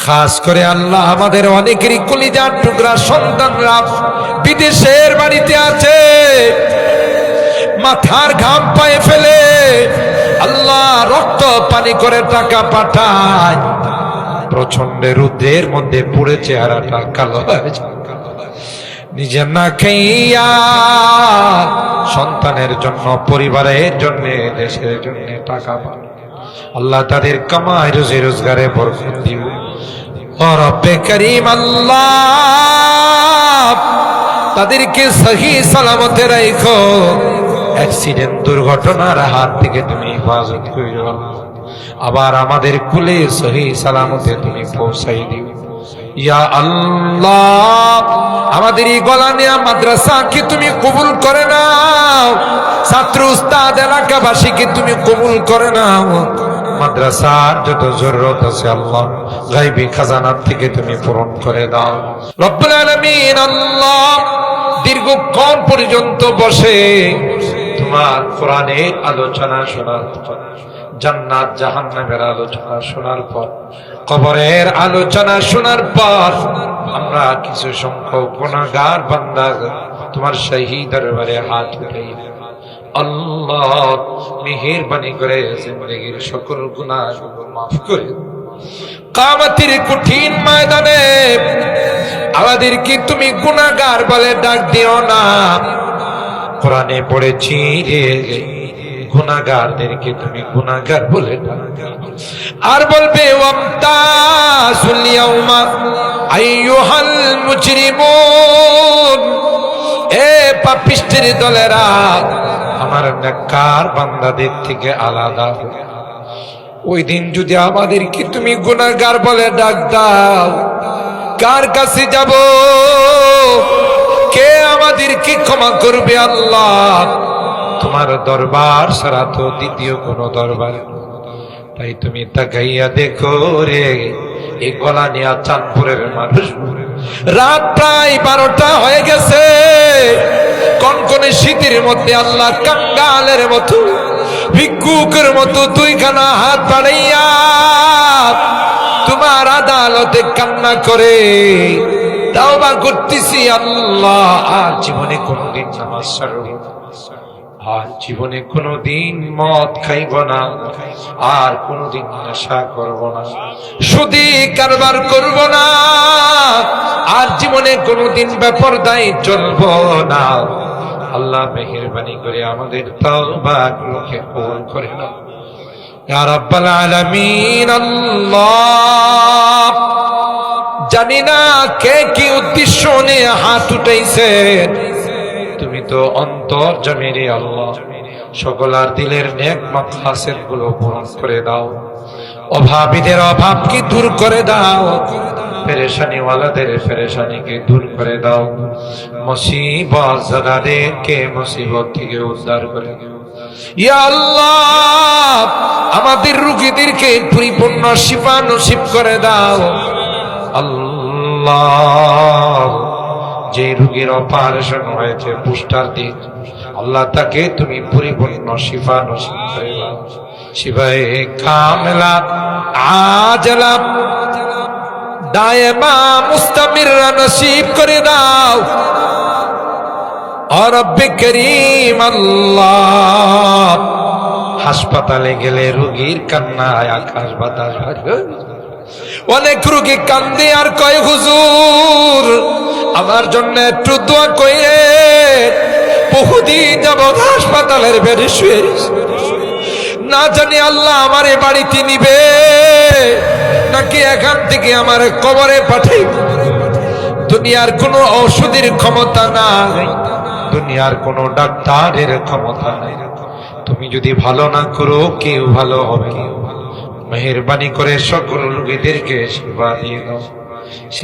খাস করে আল্লাহ আমাদের অনেকেরই কলিজার টুকরা সন্তানরা বিদেশের বাড়িতে আছে, মাথার ঘাম পায়ে ফেলে আল্লাহ রক্ত পানি করে টাকা পাঠায়, প্রচন্ড রুদ্রের মধ্যে পুড়ে চেহারাটা কালো হয়ে যায়, নিজে না খাইয়া সন্তানের জন্য, পরিবারের জন্য, দেশের জন্য টাকা পান। আল্লাহ তাদের কামাই রুজি রোজগারে বরকত দিও। ও রব্বে করিম আল্লাহ তাদেরকে সহি সালামতে রাখো, অ্যাক্সিডেন্ট দুর্ঘটনার হাত থেকে তুমি হেফাজত করো, আবার আমাদের কুলে সহি সালামতে তুমি পৌঁছাই দিও। ইয়া আল্লাহ আমাদের এই গলানিয়া মাদ্রাসাকে তুমি কবুল করে নাও, ছাত্র উস্তাদ এলাকাবাসীকে তুমি কবুল করে নাও, মাদ্রাসার যত জরুরত আছে আল্লাহ গায়বী খাজানার থেকে তুমি পূরণ করে দাও। রব্বুল আলামিন আল্লাহ দীর্ঘক্ষণ পর্যন্ত বসে তোমার কোরআনের আলোচনা শোনার পর, জান্নাত জাহান্নামের আলোচনা শোনার পর, কবরের আলোচনা শোনার পর আমরা কিছু সংখ্যক গুনাহগার বান্দা তোমার শাহী দরবারে হাত উঠাই। আল্লাহ মেহেরবানি করে জিন্দেগীর সকল গুনাহগুলো মাফ করে কিয়ামতের কঠিন ময়দানে আমাদেরকে তুমি গুনাহগার বলে ডাক দিও না। কোরআনে পড়েছি রে গুনাহগারদেরকে তুমি গুনাহগার বলে ডাক দিও, আর বলবে ওয়ামতাসুল ইয়াউমা আইয়ুহাল মুজরিমুন, এ পাপিষ্ঠের দলেরা আমার নেককার বান্দাদের থেকে আলাদা। ওই দিন যদি আমাদেরকে তুমি গুনাহগার বলে ডাক দাও, কার কাছে যাব? কে আমাদেরকে ক্ষমা করবে? আল্লাহ তোমার দরবার ছাড়া তো দ্বিতীয় কোন দরবার, তাই তুমি তাকাইয়া দেখো রে এই গলানিয়া চাঁদপুরের মানুষ, রাত প্রায় 12টা হয়ে গেছে, কনকনে শীতের মধ্যে আল্লাহ কাঙ্গালের মতো ভিক্ষুকের মতো দুইখানা হাত বাড়াইয়া তোমার আদালতে কান্না করে তাওবা করতেছি। আল্লাহ আর জীবনে কোনোদিন নামাজ ছাড়ব না, আর জীবনে কোনোদিন মদ খাইব না, আর কোনোদিন নেশা করব না, সুদী কারবার করব না, আর জীবনে কোনোদিন বেপরদায় চলব না। আল্লাহ মেহেরবানি করে আমাদের তাওবাগুলোকে কবুল করে নাও ইয়া রাব্বাল আলামিন। আল্লাহ জানি না কে কি উদ্দেশ্য নিয়ে হাত উঠাইছে, তুমি তো অন্তর্যামী রে আল্লাহ, সকলের দিলের নেক মাকসাদ গুলো পূরণ করে দাও, অভাবীদের অভাবকে দূর করে দাও, পেরেশানি ওয়ালাদের পেরেশানিকে দূর করে দাও, মুসিবত জাদাদেরকে মুসিবত থেকে উদ্ধার করে দাও ইয়া আল্লাহ। আমাদের রোগীদেরকে পরিপূর্ণ শিফা নসিব করে দাও আল্লাহ। যে রোগীর অপারেশন হয়েছে পুষ্টার দিন, আল্লাহ তাকে তুমি পরিপূর্ণ শিফা নসিব করে দাও, শিফায়ে কামেলা আজলা দায়েমা মুস্তামিররা নসিব করে দাও ও রব্বে করিম। আল্লাহ হাসপাতালে গেলে রোগীর কান্নায় আকাশ বাতাস ভরে, অনেক রোগী কান্দে আর কয় হুজুর আমার জন্য একটু দোয়া কইরে, বহুদিন যাবৎ হাসপাতালের বেডে শুয়ে না জানি আল্লাহ আমারে বাড়িতে নিবে নাকি এখান থেকে আমার কবরে পাঠাইবে। দুনিয়ার কোনো ঔষধের ক্ষমতা নাই, দুনিয়ার কোনো ডাক্তারের ক্ষমতা নাই, তুমি যদি ভালো না করো কেউ ভালো হবে না। মেহেরবানি করে সকল রোগীদেরকে সেবা দিয়ে দাও।